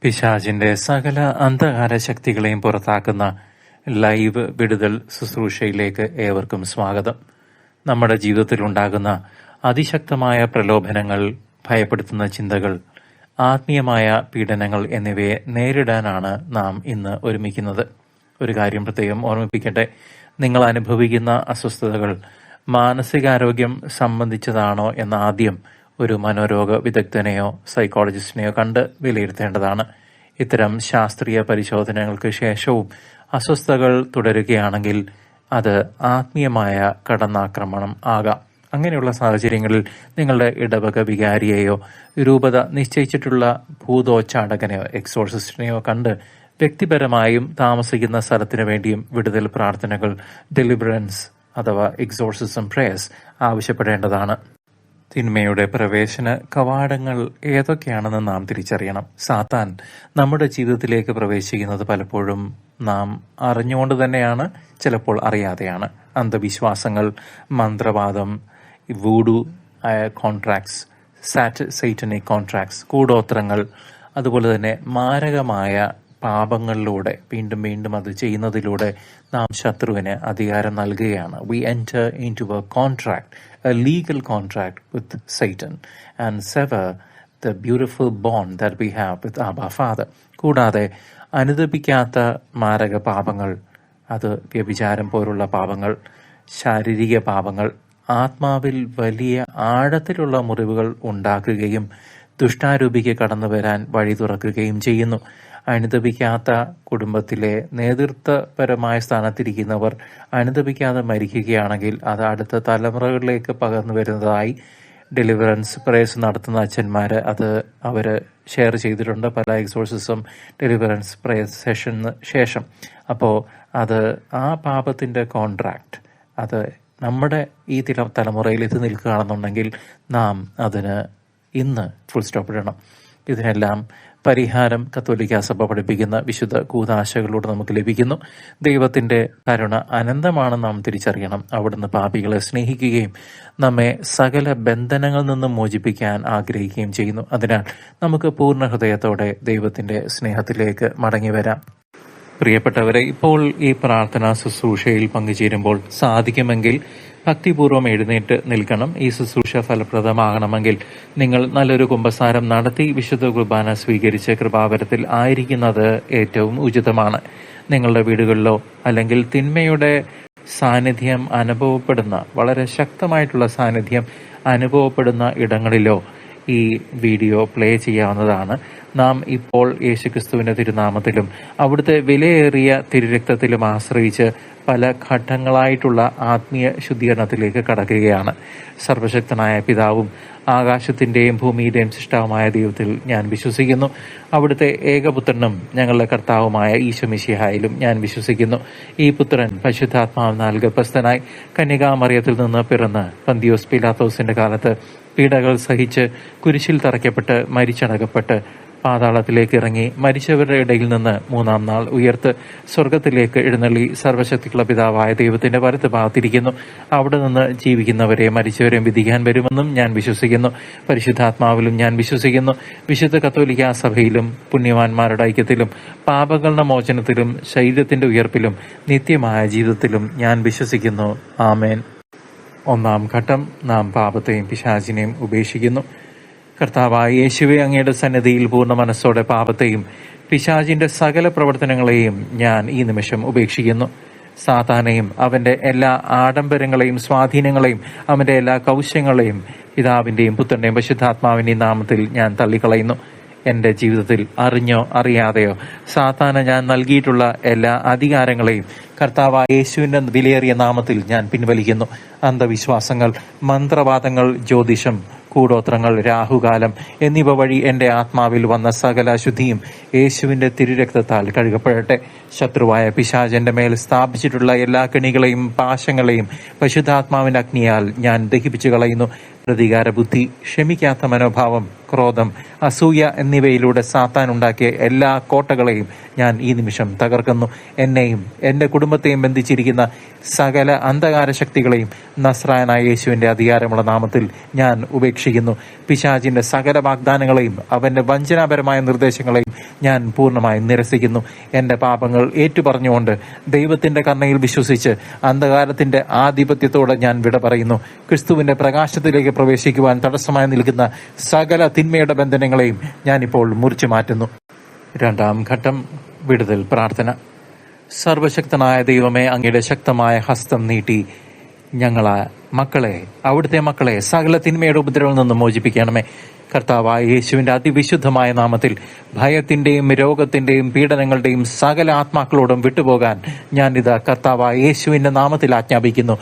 പിശാചിന്റെ സകല അന്ധകാര ശക്തികളെയും പുറത്താക്കുന്ന ലൈവ് വിടുതൽ ശുശ്രൂഷയിലേക്ക് ഏവർക്കും സ്വാഗതം. നമ്മുടെ ജീവിതത്തിലുണ്ടാകുന്ന അതിശക്തമായ പ്രലോഭനങ്ങൾ, ഭയപ്പെടുത്തുന്ന ചിന്തകൾ, ആത്മീയമായ പീഡനങ്ങൾ എന്നിവയെ നേരിടാനാണ് നാം ഇന്ന് ഒരുമിക്കുന്നത്. ഒരു കാര്യം പ്രത്യേകം ഓർമ്മിപ്പിക്കട്ടെ, നിങ്ങൾ അനുഭവിക്കുന്ന അസ്വസ്ഥതകൾ മാനസികാരോഗ്യം സംബന്ധിച്ചതാണോ എന്ന് ആദ്യം ഒരു മനോരോഗ വിദഗ്ധനെയോ സൈക്കോളജിസ്റ്റിനെയോ കണ്ട് വിലയിരുത്തേണ്ടതാണ്. ഇത്തരം ശാസ്ത്രീയ പരിശോധനകൾക്ക് ശേഷവും അസ്വസ്ഥതകൾ തുടരുകയാണെങ്കിൽ അത് ആത്മീയമായ കടന്നാക്രമണം ആകാം. അങ്ങനെയുള്ള സാഹചര്യങ്ങളിൽ നിങ്ങളുടെ ഇടവക വികാരിയെയോ രൂപത നിശ്ചയിച്ചിട്ടുള്ള ഭൂതോച്ചാടകനെയോ എക്സോർസിസ്റ്റിനെയോ കണ്ട് വ്യക്തിപരമായും താമസിക്കുന്ന സ്ഥലത്തിനു വേണ്ടിയും വിടുതൽ പ്രാർത്ഥനകൾ, ഡെലിവറൻസ് അഥവാ എക്സോർസിസം പ്രേയേഴ്സ് ആവശ്യപ്പെടേണ്ടതാണ്. തിന്മയുടെ പ്രവേശന കവാടങ്ങൾ ഏതൊക്കെയാണെന്ന് നാം തിരിച്ചറിയണം. സാത്താൻ നമ്മുടെ ജീവിതത്തിലേക്ക് പ്രവേശിക്കുന്നത് പലപ്പോഴും നാം അറിഞ്ഞുകൊണ്ട് തന്നെയാണ്, ചിലപ്പോൾ അറിയാതെയാണ്. അന്ധവിശ്വാസങ്ങൾ, മന്ത്രവാദം, വൂഡു കോൺട്രാക്ട്സ്, സൈറ്റനിക് കോൺട്രാക്ട്സ്, കൂടോത്രങ്ങൾ, അതുപോലെ തന്നെ മാരകമായ പാപങ്ങളിലൂടെ വീണ്ടും വീണ്ടും അത് ചെയ്യുന്നതിലൂടെ നാം ശത്രുവിന് അധികാരം നൽകുകയാണ്. We enter into a contract, a legal contract with Satan and sever the beautiful bond that we have with Abba Father. കൂടാതെ അനുദപിക്കാത്ത മാരക പാപങ്ങൾ, അത് വ്യഭിചാരം പോലുള്ള പാപങ്ങൾ, ശാരീരിക പാപങ്ങൾ ആത്മാവിൽ വലിയ ആഴത്തിലുള്ള മുറിവുകൾ ഉണ്ടാക്കുകയും ദുഷ്ടാരൂപിക്ക് കടന്നു വരാൻ വഴി തുറക്കുകയും ചെയ്യുന്നു. അനുദപിക്കാത്ത കുടുംബത്തിലെ നേതൃത്വപരമായ സ്ഥാനത്തിരിക്കുന്നവർ അനുദപിക്കാതെ മരിക്കുകയാണെങ്കിൽ അത് അടുത്ത തലമുറകളിലേക്ക് പകർന്നു വരുന്നതായി ഡെലിവറൻസ് പ്രേയേഴ്സ് നടത്തുന്ന അച്ഛന്മാർ അവർ ഷെയർ ചെയ്തിട്ടുണ്ട് പല എക്സോർസിസം ഡെലിവറൻസ് പ്രേയേഴ്സ് സെഷന് ശേഷം. അപ്പോൾ അത് ആ പാപത്തിൻ്റെ കോൺട്രാക്ട് അത് നമ്മുടെ ഈ തലമുറയിൽ എത്തി നിൽക്കുകയാണെന്നുണ്ടെങ്കിൽ നാം അതിന് ഇന്ന് ഫുൾ സ്റ്റോപ്പ് ഇടണം. ഇതിനെല്ലാം പരിഹാരം കത്തോലിക്കാ സഭ പഠിപ്പിക്കുന്ന വിശുദ്ധ കൂദാശകളിലൂടെ നമുക്ക് ലഭിക്കുന്നു. ദൈവത്തിന്റെ കരുണ അനന്തമാണെന്ന് നാം തിരിച്ചറിയണം. അവിടുന്ന് പാപികളെ സ്നേഹിക്കുകയും നമ്മെ സകല ബന്ധനങ്ങളിൽ നിന്നും മോചിപ്പിക്കാൻ ആഗ്രഹിക്കുകയും ചെയ്യുന്നു. അതിനാൽ നമുക്ക് പൂർണ്ണ ഹൃദയത്തോടെ ദൈവത്തിന്റെ സ്നേഹത്തിലേക്ക് മടങ്ങി വരാം. പ്രിയപ്പെട്ടവരെ, ഇപ്പോൾ ഈ പ്രാർത്ഥനാ ശുശ്രൂഷയിൽ പങ്കുചേരുമ്പോൾ സാധിക്കുമെങ്കിൽ ഭക്തിപൂർവ്വം എഴുന്നേറ്റ് നിൽക്കണം. ഈ ശുശ്രൂഷ ഫലപ്രദമാകണമെങ്കിൽ നിങ്ങൾ നല്ലൊരു കുമ്പസാരം നടത്തി വിശുദ്ധ കുർബാന സ്വീകരിച്ച് കൃപാവരത്തിൽ ആയിരിക്കുന്നത് ഏറ്റവും ഉചിതമാണ്. നിങ്ങളുടെ വീടുകളിലോ അല്ലെങ്കിൽ തിന്മയുടെ സാന്നിധ്യം അനുഭവപ്പെടുന്ന, വളരെ ശക്തമായിട്ടുള്ള സാന്നിധ്യം അനുഭവപ്പെടുന്ന ഇടങ്ങളിലോ ഈ വീഡിയോ പ്ലേ ചെയ്യാവുന്നതാണ്. നാം ഇപ്പോൾ യേശുക്രിസ്തുവിന്റെ തിരുനാമത്തിലും അവിടുത്തെ വിലയേറിയ തിരുരക്തത്തിലും ആശ്രയിച്ച് പല ഘട്ടങ്ങളായിട്ടുള്ള ആത്മീയ ശുദ്ധീകരണത്തിലേക്ക് കടക്കുകയാണ്. സർവശക്തനായ പിതാവും ആകാശത്തിന്റെയും ഭൂമിയുടെയും സൃഷ്ടാവുമായ ദൈവത്തിൽ ഞാൻ വിശ്വസിക്കുന്നു. അവിടുത്തെ ഏകപുത്രനും ഞങ്ങളുടെ കർത്താവുമായ ഈശോ മിശിഹായിലും ഞാൻ വിശ്വസിക്കുന്നു. ഈ പുത്രൻ പരിശുദ്ധാത്മാവിനാൽ ഗർഭസ്ഥനായി കന്യകാമറിയത്തിൽ നിന്ന് പിറന്ന് പന്തിയോസ് പീലാത്തോസിന്റെ കാലത്ത് പീഡകൾ സഹിച്ച് കുരിശിൽ തറയ്ക്കപ്പെട്ട് മരിച്ചടക്കപ്പെട്ട് പാതാളത്തിലേക്ക് ഇറങ്ങി മരിച്ചവരുടെ ഇടയിൽ നിന്ന് മൂന്നാം നാൾ ഉയർത്ത് സ്വർഗത്തിലേക്ക് എഴുന്നള്ളി സർവശക്തിയുള്ള പിതാവായ ദൈവത്തിന്റെ വലത്ത് ഭാഗത്തിരിക്കുന്നു. അവിടെ നിന്ന് ജീവിക്കുന്നവരെയും മരിച്ചവരെയും വിധിക്കാൻ വരുമെന്നും ഞാൻ വിശ്വസിക്കുന്നു. പരിശുദ്ധാത്മാവിലും ഞാൻ വിശ്വസിക്കുന്നു. വിശുദ്ധ കത്തോലിക്കാ സഭയിലും പുണ്യവാന്മാരുടെ ഐക്യത്തിലും പാപങ്ങളുടെ മോചനത്തിലും ശരീരത്തിന്റെ ഉയർപ്പിലും നിത്യമായ ജീവിതത്തിലും ഞാൻ വിശ്വസിക്കുന്നു. ആമേൻ. ഒന്നാം ഘട്ടം, നാം പാപത്തെയും പിശാചിനെയും ഉപേക്ഷിക്കുന്നു. കർത്താവായ യേശുവേ, അങ്ങയുടെ സന്നിധിയിൽ പൂർണ്ണ മനസ്സോടെ പാപത്തെയും പിശാചിന്റെ സകല പ്രവർത്തനങ്ങളെയും ഞാൻ ഈ നിമിഷം ഉപേക്ഷിക്കുന്നു. സാത്താനെയും അവന്റെ എല്ലാ ആഡംബരങ്ങളെയും സ്വാധീനങ്ങളെയും അവന്റെ എല്ലാ കൗശങ്ങളെയും പിതാവിന്റെയും പുത്രന്റെയും പരിശുദ്ധാത്മാവിന്റെയും നാമത്തിൽ ഞാൻ തള്ളിക്കളയുന്നു. എന്റെ ജീവിതത്തിൽ അറിഞ്ഞോ അറിയാതെയോ സാത്താന് ഞാൻ നൽകിയിട്ടുള്ള എല്ലാ അധികാരങ്ങളെയും കർത്താവായ യേശുവിന്റെ വിലയേറിയ നാമത്തിൽ ഞാൻ പിൻവലിക്കുന്നു. അന്ധവിശ്വാസങ്ങൾ, മന്ത്രവാദങ്ങൾ, ജ്യോതിഷം, കൂടോത്രങ്ങൾ, രാഹുകാലം എന്നിവ വഴി എന്റെ ആത്മാവിൽ വന്ന സകല അശുദ്ധിയും യേശുവിന്റെ തിരുരക്തത്താൽ കഴുകപ്പെടട്ടെ. ശത്രുവായ പിശാചന്റെ മേൽ സ്ഥാപിച്ചിട്ടുള്ള എല്ലാ കെണികളെയും പാശങ്ങളെയും പരിശുദ്ധാത്മാവിന്റെ അഗ്നിയാൽ ഞാൻ ദഹിപ്പിച്ചു കളയുന്നു. പ്രതികാര ബുദ്ധി, ക്ഷമിക്കാത്ത മനോഭാവം, ക്രോധം, അസൂയ എന്നിവയിലൂടെ സാത്താൻ ഉണ്ടാക്കിയ എല്ലാ കോട്ടകളെയും ഞാൻ ഈ നിമിഷം തകർക്കുന്നു. എന്നെയും എൻ്റെ കുടുംബത്തെയും ബന്ധിച്ചിരിക്കുന്ന സകല അന്ധകാര ശക്തികളെയും നസ്രായനായ യേശുവിൻ്റെ അധികാരമുള്ള നാമത്തിൽ ഞാൻ ഉപേക്ഷിക്കുന്നു. പിശാചിൻ്റെ സകല വാഗ്ദാനങ്ങളെയും അവൻ്റെ വഞ്ചനാപരമായ നിർദ്ദേശങ്ങളെയും ഞാൻ പൂർണ്ണമായും നിരസിക്കുന്നു. എൻ്റെ പാപങ്ങൾ ഏറ്റുപറഞ്ഞുകൊണ്ട് ദൈവത്തിൻ്റെ കരുണയിൽ വിശ്വസിച്ച് അന്ധകാരത്തിൻ്റെ ആധിപത്യത്തോടെ ഞാൻ വിട പറയുന്നു. ക്രിസ്തുവിൻ്റെ പ്രകാശത്തിലേക്ക് പ്രവേശിക്കുവാൻ തടസ്സമായി നിൽക്കുന്ന സകല തിന്മയുടെ ബന്ധനങ്ങളെയും ഞാനിപ്പോൾ മുറിച്ചു മാറ്റുന്നു. രണ്ടാം ഘട്ടം, വിടുതൽ പ്രാർത്ഥന. സർവശക്തനായ ദൈവമേ, അങ്ങയുടെ ശക്തമായ ഹസ്തം നീട്ടി അവിടുത്തെ മക്കളെ സകല തിന്മയുടെ ഉപദ്രവത്തിൽ നിന്നും മോചിപ്പിക്കണമേ. കർത്താവായ യേശുവിൻ്റെ അതിവിശുദ്ധമായ നാമത്തിൽ ഭയത്തിൻ്റെയും രോഗത്തിൻ്റെയും പീഡനങ്ങളുടെയും സകല ആത്മാക്കളോടും വിട്ടുപോകാൻ ഞാനിത് കർത്താവായ യേശുവിൻ്റെ നാമത്തിൽ ആജ്ഞാപിക്കുന്നു.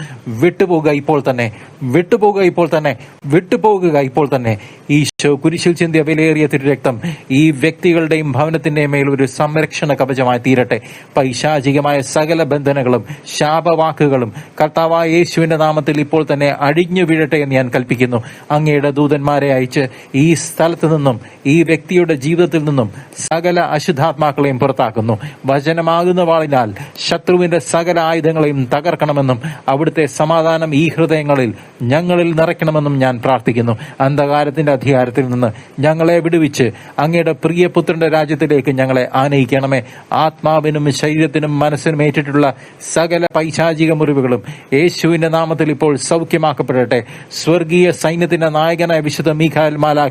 വിട്ടുപോകുക ഇപ്പോൾ തന്നെ, വിട്ടുപോകുക ഇപ്പോൾ തന്നെ, വിട്ടുപോകുക ഇപ്പോൾ തന്നെ. ഈശോ കുരിശിൽ ചിന്തിയ വിലയേറിയ തിരുരക്തം ഈ വ്യക്തികളുടെയും ഭവനത്തിൻ്റെയും മേൽ ഒരു സംരക്ഷണ കവചമായി തീരട്ടെ. പൈശാചികമായ സകല ബന്ധനങ്ങളും ശാപവാക്കുകളും കർത്താവായ യേശുവിൻ്റെ നാമത്തിൽ ഇപ്പോൾ തന്നെ അഴിഞ്ഞു വീഴട്ടെ എന്ന് ഞാൻ കൽപ്പിക്കുന്നു. അങ്ങയുടെ ദൂതന്മാരെ അയച്ച് ഈ സ്ഥലത്ത് നിന്നും ഈ വ്യക്തിയുടെ ജീവിതത്തിൽ നിന്നും സകല അശുദ്ധാത്മാക്കളെയും പുറത്താക്കുന്നു. വചനമാകുന്ന വാളിനാൽ ശത്രുവിന്റെ സകല ആയുധങ്ങളെയും തകർക്കണമെന്നും അവിടുത്തെ സമാധാനം ഈ ഹൃദയങ്ങളിൽ ഞങ്ങളിൽ നിറയ്ക്കണമെന്നും ഞാൻ പ്രാർത്ഥിക്കുന്നു. അന്ധകാരത്തിന്റെ അധികാരത്തിൽ നിന്ന് ഞങ്ങളെ വിടുവിച്ച് അങ്ങയുടെ പ്രിയപുത്രന്റെ രാജ്യത്തിലേക്ക് ഞങ്ങളെ ആനയിക്കണമേ. ആത്മാവിനും ശരീരത്തിനും മനസ്സിനും ഏറ്റിട്ടുള്ള സകല പൈശാചിക മുറിവുകളും യേശുവിന്റെ നാമത്തിൽ ഇപ്പോൾ സൗഖ്യമാക്കപ്പെടട്ടെ. സ്വർഗീയ സൈന്യത്തിന്റെ നായകനായ വിശുദ്ധ മീഖായേൽ മാലാഖയെ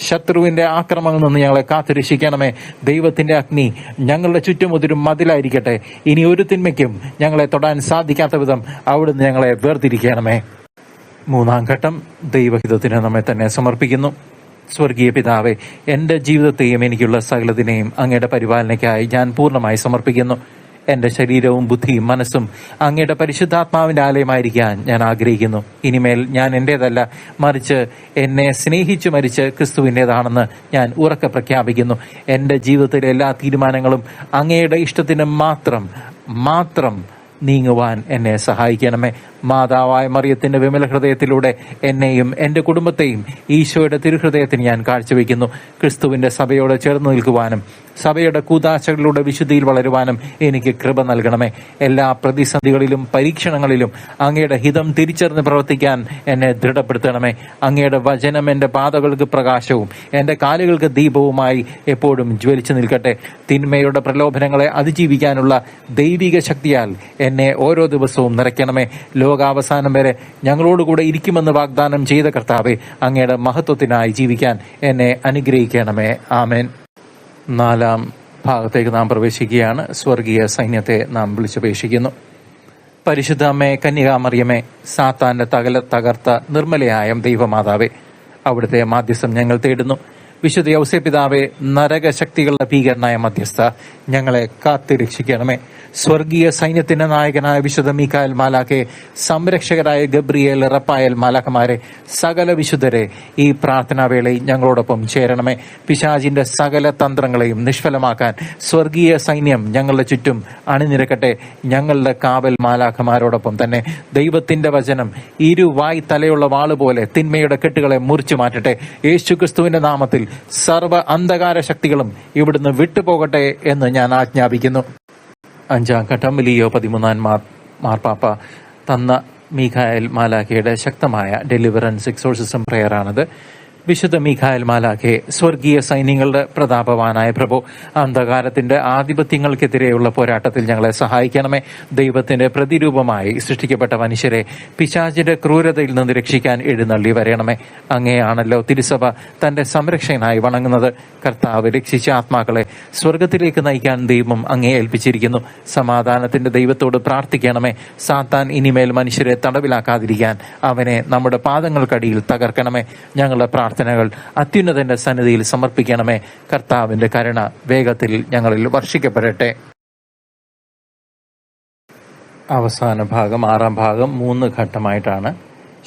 ശത്രുവിന്റെ ആക്രമണങ്ങളിൽ നിന്ന് ഞങ്ങളെ കാത്തുരക്ഷിക്കണമേ. ദൈവത്തിന്റെ അഗ്നി ഞങ്ങളുടെ ചുറ്റുമുതിരും മതിലായിരിക്കട്ടെ. ഇനി ഒരു തിന്മയ്ക്കും ഞങ്ങളെ തൊടാൻ സാധിക്കാത്ത വിധം അവിടുന്ന് ഞങ്ങളെ വേർതിരിക്കണമേ. മൂന്നാം ഘട്ടം, ദൈവഹിതത്തിന് നമ്മെ തന്നെ സമർപ്പിക്കുന്നു. സ്വർഗീയ പിതാവേ, എൻ്റെ ജീവിതത്തെയും എനിക്കുള്ള സകലതിനെയും അങ്ങയുടെ പരിപാലനയ്ക്കായി ഞാൻ പൂർണ്ണമായി സമർപ്പിക്കുന്നു. എൻ്റെ ശരീരവും ബുദ്ധിയും മനസ്സും അങ്ങയുടെ പരിശുദ്ധാത്മാവിൻ്റെ ആലയമായിരിക്കാൻ ഞാൻ ആഗ്രഹിക്കുന്നു. ഇനിമേൽ ഞാൻ എൻ്റേതല്ല, മറിച്ച് എന്നെ സ്നേഹിച്ചു മരിച്ച് ക്രിസ്തുവിൻ്റേതാണെന്ന് ഞാൻ ഉറക്കെ പ്രഖ്യാപിക്കുന്നു. എൻ്റെ ജീവിതത്തിലെ എല്ലാ തീരുമാനങ്ങളും അങ്ങയുടെ ഇഷ്ടത്തിന് മാത്രം നീങ്ങുവാൻ എന്നെ സഹായിക്കണമേ. മാതാവായ മറിയത്തിന്റെ വിമല ഹൃദയത്തിലൂടെ എന്നെയും എൻ്റെ കുടുംബത്തെയും ഈശോയുടെ തിരുഹൃദയത്തിന് ഞാൻ കാഴ്ചവെക്കുന്നു. ക്രിസ്തുവിന്റെ സഭയോട് ചേർന്ന് നിൽക്കുവാനും സഭയുടെ കൂതാശകളിലൂടെ വിശുദ്ധിയിൽ വളരുവാനും എനിക്ക് കൃപ നൽകണമേ. എല്ലാ പ്രതിസന്ധികളിലും പരീക്ഷണങ്ങളിലും അങ്ങയുടെ ഹിതം തിരിച്ചറിഞ്ഞ് പ്രവർത്തിക്കാൻ എന്നെ ദൃഢപ്പെടുത്തണമേ. അങ്ങയുടെ വചനം എൻ്റെ പാതകൾക്ക് പ്രകാശവും എൻ്റെ കാലുകൾക്ക് ദീപവുമായി എപ്പോഴും ജ്വലിച്ചു നിൽക്കട്ടെ. തിന്മയുടെ പ്രലോഭനങ്ങളെ അതിജീവിക്കാനുള്ള ദൈവിക ശക്തിയാൽ എന്നെ ഓരോ ദിവസവും നിറയ്ക്കണമേ. ലോകാവസാനം വരെ ഞങ്ങളോടുകൂടെ ഇരിക്കുമെന്ന് വാഗ്ദാനം ചെയ്ത കർത്താവേ, അങ്ങയുടെ മഹത്വത്തിനായി ജീവിക്കാൻ എന്നെ അനുഗ്രഹിക്കണമേ. ആമേൻ. നാലാം ഭാഗത്തേക്ക് നാം പ്രവേശിക്കുകയാണ്. സ്വർഗീയ സൈന്യത്തെ നാം വിളിച്ചപേക്ഷിക്കുന്നു. പരിശുദ്ധ അമ്മേ, കന്യകാമറിയമേ, സാത്താന്റെ തകർത്ത നിർമ്മലയായ ദൈവമാതാവേ, അവിടുത്തെ മാധ്യസ്ഥം ഞങ്ങൾ തേടുന്നു. വിശുദ്ധ യൗസേപ്പിതാവേ, നരകശക്തികളുടെ ഭീകരനായ മധ്യസ്ഥ, ഞങ്ങളെ കാത്തുരക്ഷിക്കണമേ. സ്വർഗീയ സൈന്യത്തിന്റെ നായകനായ വിശുദ്ധ മീഖായേൽ മാലാഖയെ, സംരക്ഷകരായ ഗബ്രിയേൽ, റപ്പായേൽ മാലാഖമാരെ, സകല വിശുദ്ധരെ ഈ പ്രാർത്ഥനാവേളയിൽ ഞങ്ങളോടൊപ്പം ചേരണമേ. പിശാചിന്റെ സകല തന്ത്രങ്ങളെയും നിഷ്ഫലമാക്കാൻ സ്വർഗീയ സൈന്യം ഞങ്ങളുടെ ചുറ്റും അണിനിരക്കട്ടെ. ഞങ്ങളുടെ കാവൽ മാലാഖമാരോടൊപ്പം തന്നെ ദൈവത്തിന്റെ വചനം ഇരുവായ് തലയുള്ള വാളുപോലെ തിന്മയുടെ കെട്ടുകളെ മുറിച്ചു മാറ്റട്ടെ. യേശുക്രിസ്തുവിന്റെ നാമത്തിൽ സർവ്വ അന്ധകാര ശക്തികളും ഇവിടുന്ന് വിട്ടുപോകട്ടെ എന്ന് ഞാൻ ആജ്ഞാപിക്കുന്നു. അഞ്ചാം ഘട്ടം, ലിയോ 13 മാർപ്പാപ്പ തന്ന മീഖായേൽ മാലാഖയുടെ ശക്തമായ ഡെലിവറൻസ് എക്സോർസിസം പ്രയറാണിത്. വിശുദ്ധ മീഖായേൽ മാലാഖെ, സ്വർഗീയ സൈന്യങ്ങളുടെ പ്രതാപവാനായ പ്രഭു, അന്ധകാരത്തിന്റെ ആധിപത്യങ്ങൾക്കെതിരെയുള്ള പോരാട്ടത്തിൽ ഞങ്ങളെ സഹായിക്കണമേ. ദൈവത്തിന്റെ പ്രതിരൂപമായി സൃഷ്ടിക്കപ്പെട്ട മനുഷ്യരെ പിശാചിന്റെ ക്രൂരതയിൽ നിന്ന് രക്ഷിക്കാൻ എഴുന്നള്ളി വരണമേ. അങ്ങനെയാണല്ലോ തിരുസഭ തന്റെ സംരക്ഷകനായി വണങ്ങുന്നത്. കർത്താവ് രക്ഷിച്ച ആത്മാക്കളെ സ്വർഗത്തിലേക്ക് നയിക്കാൻ ദൈവം അങ്ങേ ഏൽപ്പിച്ചിരിക്കുന്നു. സമാധാനത്തിന്റെ ദൈവത്തോട് പ്രാർത്ഥിക്കണമേ. സാത്താൻ ഇനിമേൽ മനുഷ്യരെ തടവിലാക്കാതിരിക്കാൻ അവനെ നമ്മുടെ പാദങ്ങൾക്കടിയിൽ തകർക്കണമേ. ഞങ്ങളുടെ പ്രാർത്ഥനകൾ അത്യുന്നതന്റെ സന്നിധിയിൽ സമർപ്പിക്കണമേ. കർത്താവിന്റെ കരുണ വേഗത്തിൽ ഞങ്ങളിൽ വർഷിക്കപ്പെടട്ടെ. അവസാന ഭാഗം, 6ാം ഭാഗം 3 ഘട്ടമായിട്ടാണ്.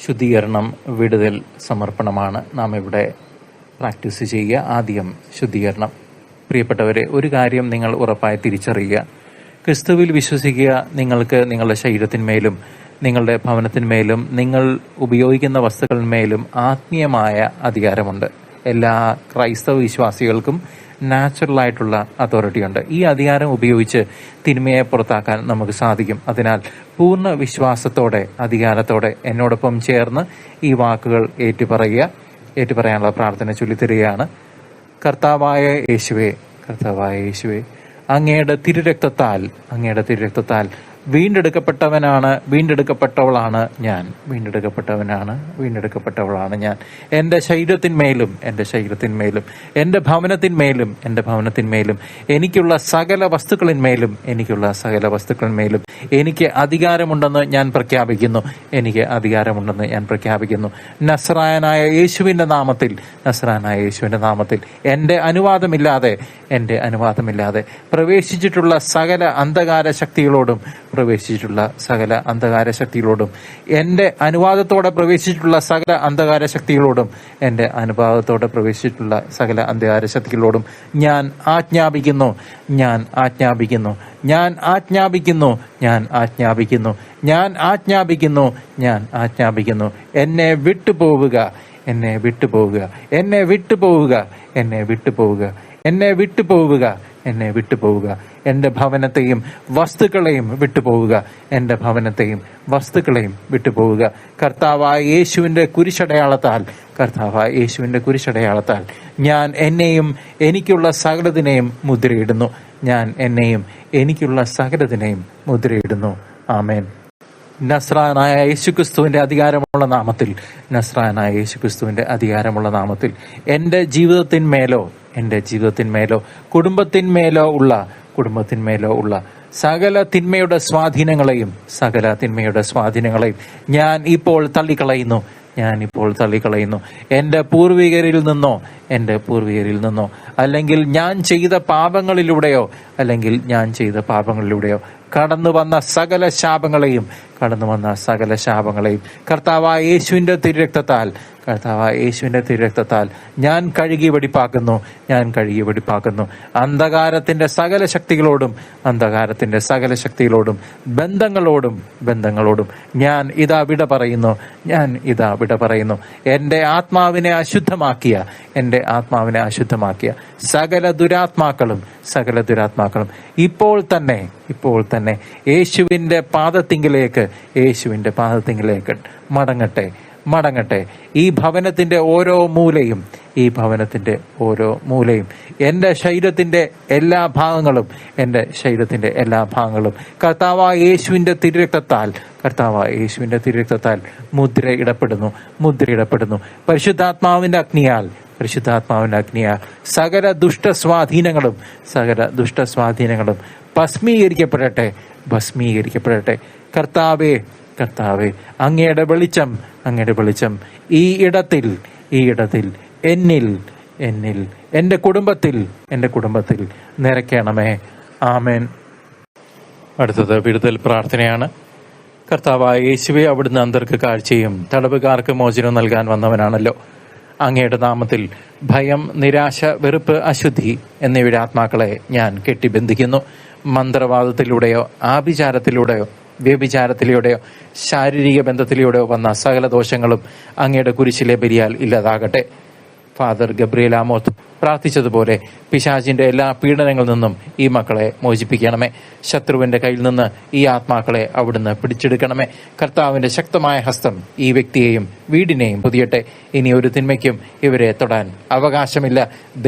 ശുദ്ധീകരണം, വിടുതൽ, സമർപ്പണമാണ് നാം ഇവിടെ പ്രാക്ടീസ് ചെയ്യുക. ആദ്യം ശുദ്ധീകരണം. പ്രിയപ്പെട്ടവരെ, ഒരു കാര്യം നിങ്ങൾ ഉറപ്പായി തിരിച്ചറിയുക. ക്രിസ്തുവിൽ വിശ്വസിക്കുക. നിങ്ങൾക്ക് നിങ്ങളുടെ ശരീരത്തിന്മേലും നിങ്ങളുടെ ഭവനത്തിന്മേലും നിങ്ങൾ ഉപയോഗിക്കുന്ന വസ്തുക്കളിന്മേലും ആത്മീയമായ അധികാരമുണ്ട്. എല്ലാ ക്രൈസ്തവ വിശ്വാസികൾക്കും നാച്ചുറലായിട്ടുള്ള അതോറിറ്റി ഉണ്ട്. ഈ അധികാരം ഉപയോഗിച്ച് തിന്മയെ പുറത്താക്കാൻ നമുക്ക് സാധിക്കും. അതിനാൽ പൂർണ്ണ വിശ്വാസത്തോടെ, അധികാരത്തോടെ എന്നോടൊപ്പം ചേർന്ന് ഈ വാക്കുകൾ ഏറ്റുപറയാനുള്ള പ്രാർത്ഥന ചൊല്ലിത്തരികയാണ്. കർത്താവായ യേശുവേ, കർത്താവായ യേശുവേ, അങ്ങയുടെ തിരുരക്തത്താൽ വീണ്ടെടുക്കപ്പെട്ടവളാണ് ഞാൻ. എൻ്റെ ശരീരത്തിന്മേലും എൻ്റെ ഭവനത്തിന്മേലും എനിക്കുള്ള സകല വസ്തുക്കളിന്മേലും എനിക്ക് അധികാരമുണ്ടെന്ന് ഞാൻ പ്രഖ്യാപിക്കുന്നു. നസ്രായനായ യേശുവിൻ്റെ നാമത്തിൽ എൻ്റെ അനുവാദമില്ലാതെ പ്രവേശിച്ചിട്ടുള്ള സകല അന്ധകാര ശക്തികളോടും എൻ്റെ അനുവാദത്തോടെ പ്രവേശിച്ചിട്ടുള്ള സകല അന്ധകാര ശക്തികളോടും ഞാൻ ആജ്ഞാപിക്കുന്നു. എന്നെ വിട്ടുപോവുക. എൻ്റെ ഭവനത്തെയും വസ്തുക്കളെയും വിട്ടുപോവുക. കർത്താവായ യേശുവിൻ്റെ കുരിശടയാളത്താൽ ഞാൻ എന്നെയും എനിക്കുള്ള സകലതിനെയും മുദ്രയിടുന്നു. ആമേൻ. നസ്രായനായ യേശുക്രിസ്തുവിന്റെ അധികാരമുള്ള നാമത്തിൽ എൻ്റെ ജീവിതത്തിന്മേലോ കുടുംബത്തിന്മേലോ ഉള്ള സകല തിന്മയുടെ സ്വാധീനങ്ങളെയും ഞാൻ ഇപ്പോൾ തള്ളിക്കളയുന്നു. എൻ്റെ പൂർവികരിൽ നിന്നോ അല്ലെങ്കിൽ ഞാൻ ചെയ്ത പാപങ്ങളിലൂടെയോ കടന്നു വന്ന സകല ശാപങ്ങളെയും കർത്താവായ യേശുവിന്റെ തിരുരക്തത്താൽ ഞാൻ കഴുകി വെടിപ്പാക്കുന്നു. അന്ധകാരത്തിന്റെ സകല ശക്തികളോടും ബന്ധങ്ങളോടും ഞാൻ ഇതാ വിട പറയുന്നു. എൻ്റെ ആത്മാവിനെ അശുദ്ധമാക്കിയ സകല ദുരാത്മാക്കളും ഇപ്പോൾ തന്നെ യേശുവിന്റെ പാദത്തിങ്കിലേക്ക് മടങ്ങട്ടെ. ഈ ഭവനത്തിന്റെ ഓരോ മൂലയും എൻ്റെ ശരീരത്തിന്റെ എല്ലാ ഭാഗങ്ങളും കർത്താവായ യേശുവിന്റെ തിരുരക്തത്താൽ മുദ്രയിടപ്പെടുന്നു. പരിശുദ്ധാത്മാവിന്റെ അഗ്നിയാൽ സകല ദുഷ്ടസ്വാധീനങ്ങളും ഭസ്മീകരിക്കപ്പെടട്ടെ. കർത്താവേ, അങ്ങയുടെ വെളിച്ചം ഈ ഇടത്തിൽ എന്നിൽ എൻ്റെ കുടുംബത്തിൽ നിറയ്ക്കണമേ. ആമേൻ. അടുത്തത് വിടുതൽ പ്രാർത്ഥനയാണ്. കർത്താവായ യേശുവേ, അവിടുന്ന് അന്തർക്ക് കാഴ്ചയും തടവുകാർക്ക് മോചനം നൽകാൻ വന്നവനാണല്ലോ. അങ്ങയുടെ നാമത്തിൽ ഭയം, നിരാശ, വെറുപ്പ്, അശുദ്ധി എന്നിവയുടെ ആത്മാക്കളെ ഞാൻ കെട്ടിബന്ധിക്കുന്നു. മന്ത്രവാദത്തിലൂടെയോ ആഭിചാരത്തിലൂടെയോ വ്യഭിചാരത്തിലൂടെയോ ശാരീരിക ബന്ധത്തിലൂടെയോ വന്ന സകല ദോഷങ്ങളും അങ്ങയുടെ കുരിശിലെ ബലിയാൽ ഇല്ലാതാകട്ടെ. ഫാദർ ഗബ്രിയേൽ ആമോത്ത് പ്രാർത്ഥിച്ചതുപോലെ പിശാചിന്റെ എല്ലാ പീഡനങ്ങളിൽ നിന്നും ഈ മക്കളെ മോചിപ്പിക്കണമേ. ശത്രുവിന്റെ കയ്യിൽ നിന്ന് ഈ ആത്മാക്കളെ അവിടുന്ന് പിടിച്ചെടുക്കണമേ. കർത്താവിന്റെ ശക്തമായ ഹസ്തം ഈ വ്യക്തിയെയും വീടിനെയും പൊതിയട്ടെ. ഇനി ഒരു തിന്മയ്ക്കും ഇവരെ തൊടാൻ അവകാശമില്ല.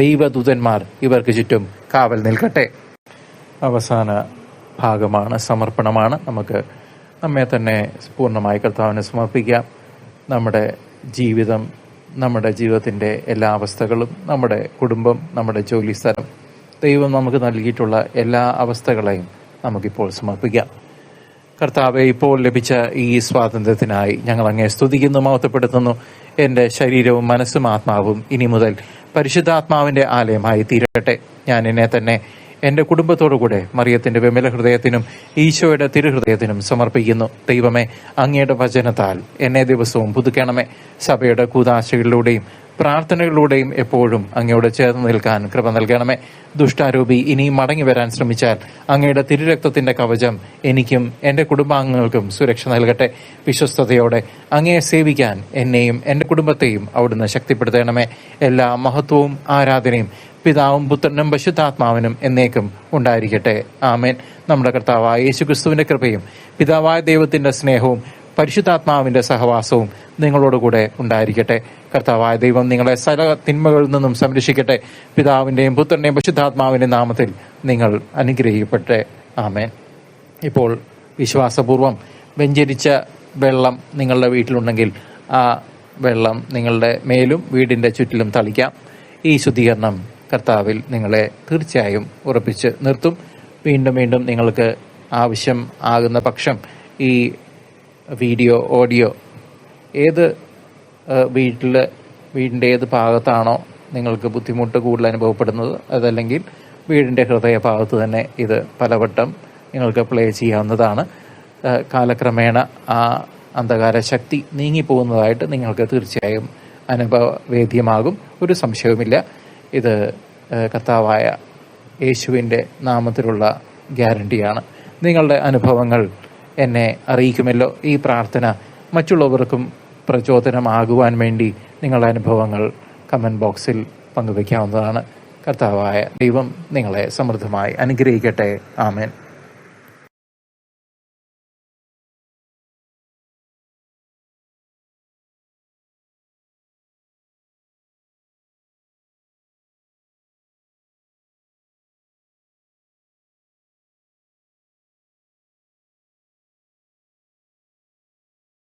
ദൈവദൂതന്മാർ ഇവർക്ക് ചുറ്റും കാവൽ നിൽക്കട്ടെ. അവസാന ഭാഗമാണ്, സമർപ്പണമാണ്. നമുക്ക് നമ്മെ തന്നെ പൂർണ്ണമായി കർത്താവിന് സമർപ്പിക്കാം. നമ്മുടെ ജീവിതത്തിൻ്റെ എല്ലാ അവസ്ഥകളും, നമ്മുടെ കുടുംബം, നമ്മുടെ ജോലി സ്ഥലം, ദൈവം നമുക്ക് നൽകിയിട്ടുള്ള എല്ലാ അവസ്ഥകളെയും നമുക്കിപ്പോൾ സമർപ്പിക്കാം. കർത്താവെ, ഇപ്പോൾ ലഭിച്ച ഈ സ്വാതന്ത്ര്യത്തിനായി ഞങ്ങൾ അങ്ങേ സ്തുതിക്കുന്നു, മഹത്വപ്പെടുത്തുന്നു. എൻ്റെ ശരീരവും മനസ്സും ആത്മാവും ഇനി മുതൽ പരിശുദ്ധാത്മാവിൻ്റെ ആലയമായി തീരട്ടെ. ഞാൻ എന്നെ തന്നെ എൻ്റെ കുടുംബത്തോടുകൂടെ മറിയത്തിന്റെ വിമല ഹൃദയത്തിനും ഈശോയുടെ തിരുഹൃദയത്തിനും സമർപ്പിക്കുന്നു. ദൈവമേ, അങ്ങയുടെ വചനത്താൽ എന്നെ ദിവസവും പുതുക്കണമേ. സഭയുടെ കൂദാശകളിലൂടെയും പ്രാർത്ഥനകളിലൂടെയും എപ്പോഴും അങ്ങയോട് ചേർന്ന് നിൽക്കാൻ കൃപ നൽകണമേ. ദുഷ്ടാരൂപി ഇനിയും മടങ്ങി വരാൻ ശ്രമിച്ചാൽ അങ്ങയുടെ തിരുരക്തത്തിന്റെ കവചം എനിക്കും എന്റെ കുടുംബാംഗങ്ങൾക്കും സുരക്ഷ നൽകട്ടെ. വിശ്വസ്തയോടെ അങ്ങയെ സേവിക്കാൻ എന്നെയും എന്റെ കുടുംബത്തെയും അവിടുന്ന് ശക്തിപ്പെടുത്തണമേ. എല്ലാ മഹത്വവും ആരാധനയും പിതാവും പുത്രനും പരിശുദ്ധാത്മാവിനും എന്നേക്കും ഉണ്ടായിരിക്കട്ടെ. ആമേൻ. നമ്മുടെ കർത്താവായ യേശുക്രിസ്തുവിന്റെ കൃപയും പിതാവായ ദൈവത്തിന്റെ സ്നേഹവും പരിശുദ്ധാത്മാവിന്റെ സഹവാസവും നിങ്ങളോടുകൂടെ ഉണ്ടായിരിക്കട്ടെ. കർത്താവായ ദൈവം നിങ്ങളെ സകല തിന്മകളിൽ നിന്നും സംരക്ഷിക്കട്ടെ. പിതാവിന്റെയും പുത്രന്റെയും പരിശുദ്ധാത്മാവിന്റെ നാമത്തിൽ നിങ്ങൾ അനുഗ്രഹിക്കട്ടെ. ആമേൻ. ഇപ്പോൾ വിശ്വാസപൂർവം വെഞ്ചരിച്ച വെള്ളം നിങ്ങളുടെ വീട്ടിലുണ്ടെങ്കിൽ ആ വെള്ളം നിങ്ങളുടെ മേലും വീടിന്റെ ചുറ്റിലും തളിക്കാം. ഈ ശുദ്ധീകരണം കർത്താവിൽ നിങ്ങളെ തീർച്ചയായും ഉറപ്പിച്ച് നിർത്തും. വീണ്ടും വീണ്ടും നിങ്ങൾക്ക് ആവശ്യം ആകുന്ന പക്ഷം ഈ വീഡിയോ, ഓഡിയോ ഏത് വീടിൻ്റെ ഏത് ഭാഗത്താണോ നിങ്ങൾക്ക് ബുദ്ധിമുട്ട് കൂടുതൽ അനുഭവപ്പെടുന്നത്, അതല്ലെങ്കിൽ വീടിൻ്റെ ഹൃദയഭാഗത്ത് തന്നെ ഇത് പലവട്ടം നിങ്ങൾക്ക് പ്ലേ ചെയ്യാവുന്നതാണ്. കാലക്രമേണ ആ അന്ധകാര ശക്തി നീങ്ങിപ്പോകുന്നതായിട്ട് നിങ്ങൾക്ക് തീർച്ചയായും അനുഭവവേദ്യമാകും. ഒരു സംശയവുമില്ല. ഇത് കർത്താവായ യേശുവിൻ്റെ നാമത്തിലുള്ള ഗ്യാരണ്ടിയാണ്. നിങ്ങളുടെ അനുഭവങ്ങൾ എന്നെ അറിയിക്കുമല്ലോ. ഈ പ്രാർത്ഥന മറ്റുള്ളവർക്കും പ്രചോദനമാകുവാൻ വേണ്ടി നിങ്ങളുടെ അനുഭവങ്ങൾ കമൻറ്റ് ബോക്സിൽ പങ്കുവയ്ക്കാവുന്നതാണ്. കർത്താവായ ദൈവം നിങ്ങളെ സമൃദ്ധമായി അനുഗ്രഹിക്കട്ടെ. ആമേൻ.